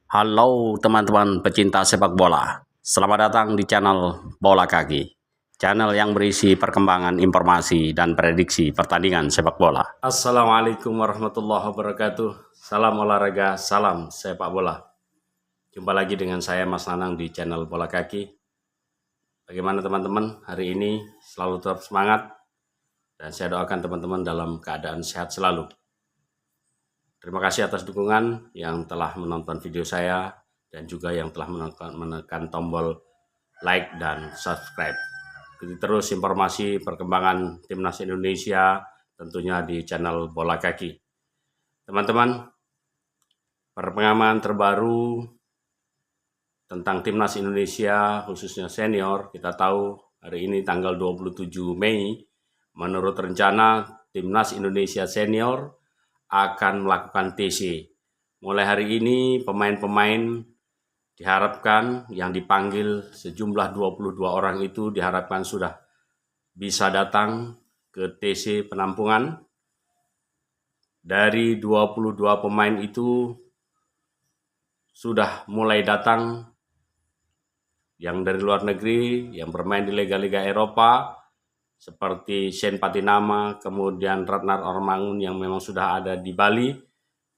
Halo teman-teman pecinta sepak bola, selamat datang di channel Bola Kaki, channel yang berisi perkembangan informasi dan prediksi pertandingan sepak bola. Assalamualaikum warahmatullahi wabarakatuh, salam olahraga, salam sepak bola. Jumpa lagi dengan saya Mas Nanang di channel Bola Kaki. Bagaimana teman-teman hari ini? Selalu tetap semangat dan saya doakan teman-teman dalam keadaan sehat selalu. Terima kasih atas dukungan yang telah menonton video saya dan juga yang telah menekan tombol like dan subscribe. Ikuti terus informasi perkembangan Timnas Indonesia tentunya di channel Bola Kaki. Teman-teman, perkembangan terbaru tentang Timnas Indonesia khususnya senior, kita tahu hari ini tanggal 27 Mei, menurut rencana Timnas Indonesia senior akan melakukan TC. Mulai hari ini pemain-pemain diharapkan yang dipanggil sejumlah 22 orang itu diharapkan sudah bisa datang ke TC penampungan. Dari 22 pemain itu sudah mulai datang yang dari luar negeri, yang bermain di liga-liga Eropa, seperti Shane Patinama, kemudian Ratnar Ormangun yang memang sudah ada di Bali.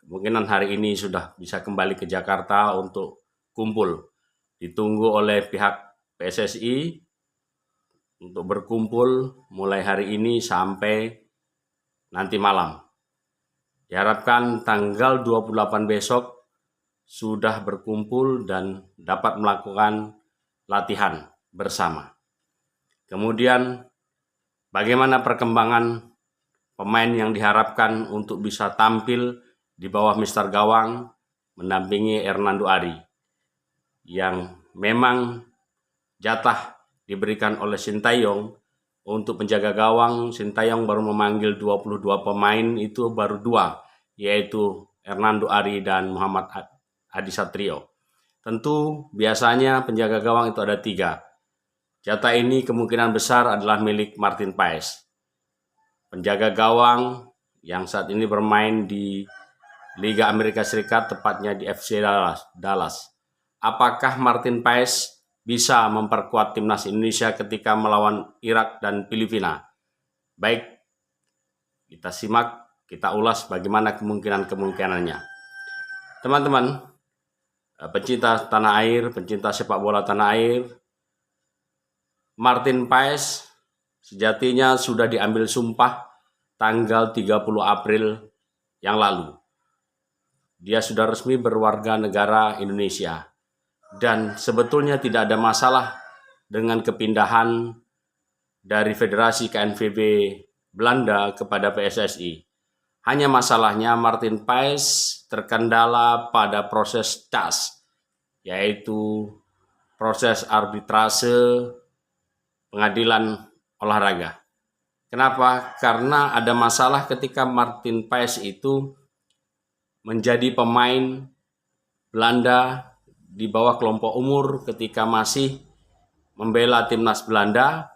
Kemungkinan hari ini sudah bisa kembali ke Jakarta untuk kumpul. Ditunggu oleh pihak PSSI untuk berkumpul mulai hari ini sampai nanti malam. Diharapkan tanggal 28 besok sudah berkumpul dan dapat melakukan latihan bersama. Kemudian bagaimana perkembangan pemain yang diharapkan untuk bisa tampil di bawah Mister Gawang mendampingi Hernando Ari yang memang jatah diberikan oleh Sintayong untuk penjaga gawang. Sintayong baru memanggil 22 pemain, itu baru 2, yaitu Hernando Ari dan Muhammad Adi Satrio. Tentu biasanya penjaga gawang itu ada 3. Jatah ini kemungkinan besar adalah milik Martin Paes, penjaga gawang yang saat ini bermain di Liga Amerika Serikat, tepatnya di FC Dallas. Apakah Martin Paes bisa memperkuat Timnas Indonesia ketika melawan Irak dan Filipina? Baik, kita simak, kita ulas bagaimana kemungkinan-kemungkinannya. Teman-teman, pencinta tanah air, pencinta sepak bola tanah air, Martin Paes sejatinya sudah diambil sumpah tanggal 30 April yang lalu. Dia sudah resmi berwarga negara Indonesia. Dan sebetulnya tidak ada masalah dengan kepindahan dari Federasi KNVB Belanda kepada PSSI. Hanya masalahnya Martin Paes terkendala pada proses CAS, yaitu proses arbitrase pengadilan olahraga. Kenapa? Karena ada masalah ketika Martin Paes itu menjadi pemain Belanda di bawah kelompok umur ketika masih membela timnas Belanda,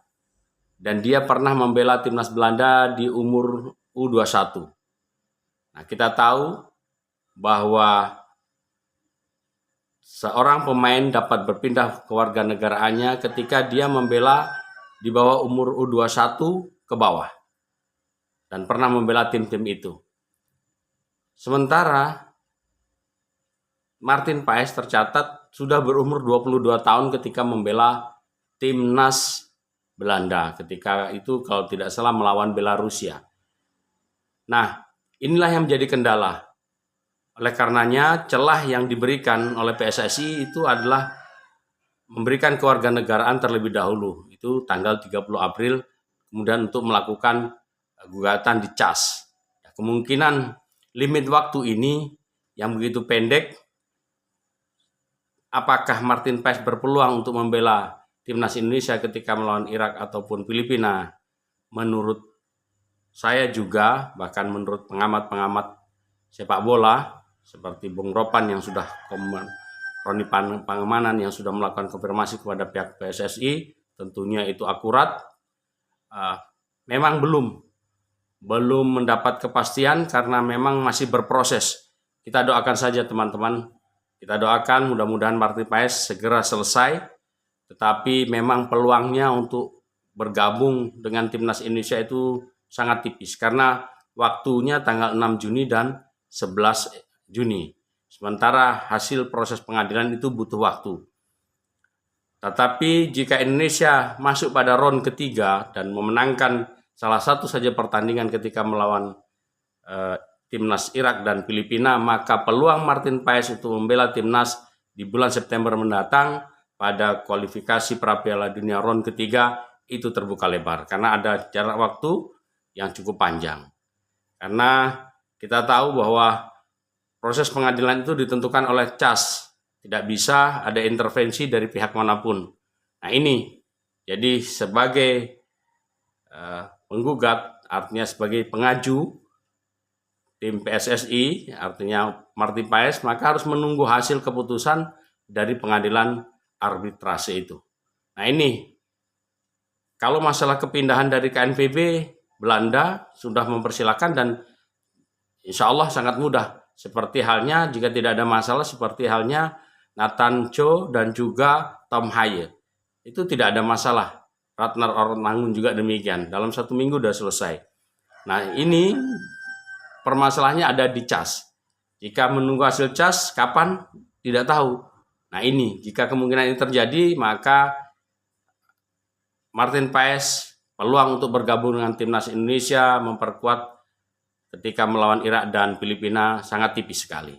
dan dia pernah membela timnas Belanda di umur U21. Nah, kita tahu bahwa seorang pemain dapat berpindah ke warga negaraannya ketika dia membela di bawah umur U21 ke bawah dan pernah membela tim-tim itu. Sementara Martin Paes tercatat sudah berumur 22 tahun ketika membela timnas Belanda. Ketika itu kalau tidak salah melawan Belarusia. Nah, inilah yang menjadi kendala. Oleh karenanya celah yang diberikan oleh PSSI itu adalah memberikan kewarganegaraan terlebih dahulu, itu tanggal 30 April, kemudian untuk melakukan gugatan di CAS. Kemungkinan limit waktu ini yang begitu pendek, apakah Martin Paes berpeluang untuk membela Timnas Indonesia ketika melawan Irak ataupun Filipina? Menurut saya juga, bahkan menurut pengamat-pengamat sepak bola, seperti Bung Ropan yang sudah Roni Pangemanan yang sudah melakukan konfirmasi kepada pihak PSSI, tentunya itu akurat. Memang belum mendapat kepastian karena memang masih berproses. Kita doakan saja teman-teman, Kita doakan mudah-mudahan Martin Paes segera selesai, tetapi memang peluangnya untuk bergabung dengan Timnas Indonesia itu sangat tipis karena waktunya tanggal 6 Juni dan 11 Juni. Sementara hasil proses pengadilan itu butuh waktu. Tetapi jika Indonesia masuk pada round ketiga dan memenangkan salah satu saja pertandingan ketika melawan Timnas Irak dan Filipina, maka peluang Martin Paes untuk membela Timnas di bulan September mendatang pada kualifikasi pra-Piala Dunia round ketiga itu terbuka lebar karena ada jarak waktu yang cukup panjang. Karena kita tahu bahwa proses pengadilan itu ditentukan oleh CAS, tidak bisa ada intervensi dari pihak manapun. Nah ini, jadi sebagai penggugat, artinya sebagai pengaju, tim PSSI, artinya Martin Paes, maka harus menunggu hasil keputusan dari pengadilan arbitrase itu. Nah ini, kalau masalah kepindahan dari KNVB, Belanda sudah mempersilahkan dan insya Allah sangat mudah. Seperti halnya, jika tidak ada masalah, seperti halnya Nathan Cho dan juga Tom Haye. Itu tidak ada masalah. Ratnar Ormangun juga demikian. Dalam 1 minggu sudah selesai. Nah ini permasalahannya ada di CAS. Jika menunggu hasil CAS, kapan? Tidak tahu. Nah ini, jika kemungkinan ini terjadi, maka Martin Paes peluang untuk bergabung dengan Timnas Indonesia memperkuat ketika melawan Irak dan Filipina sangat tipis sekali.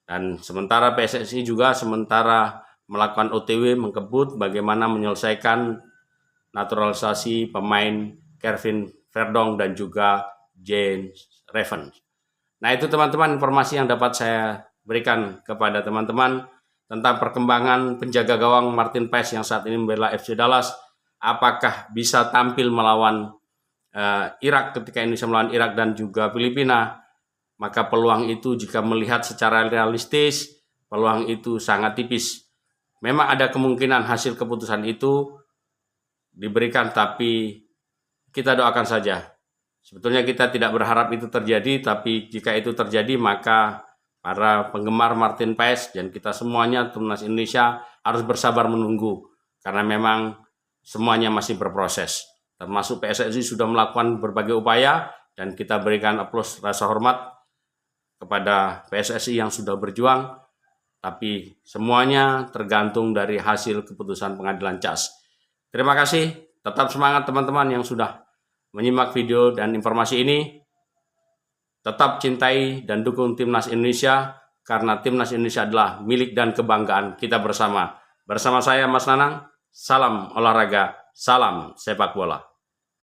Dan sementara PSSI juga sementara melakukan OTW mengkebut bagaimana menyelesaikan naturalisasi pemain Kevin Verdong dan juga James Reven. Nah itu teman-teman informasi yang dapat saya berikan kepada teman-teman tentang perkembangan penjaga gawang Martin Paes yang saat ini membela FC Dallas. Apakah bisa tampil melawan Irak ketika Indonesia melawan Irak dan juga Filipina? Maka peluang itu jika melihat secara realistis, peluang itu sangat tipis. Memang ada kemungkinan hasil keputusan itu diberikan, tapi kita doakan saja. Sebetulnya kita tidak berharap itu terjadi, tapi jika itu terjadi maka para penggemar Martin Paes dan kita semuanya Timnas Indonesia harus bersabar menunggu karena memang semuanya masih berproses. Termasuk PSSI sudah melakukan berbagai upaya dan kita berikan aplaus rasa hormat kepada PSSI yang sudah berjuang, tapi semuanya tergantung dari hasil keputusan pengadilan CAS. Terima kasih, tetap semangat teman-teman yang sudah menyimak video dan informasi ini. Tetap cintai dan dukung Timnas Indonesia karena Timnas Indonesia adalah milik dan kebanggaan kita bersama. Bersama saya Mas Nanang, salam olahraga, salam sepak bola.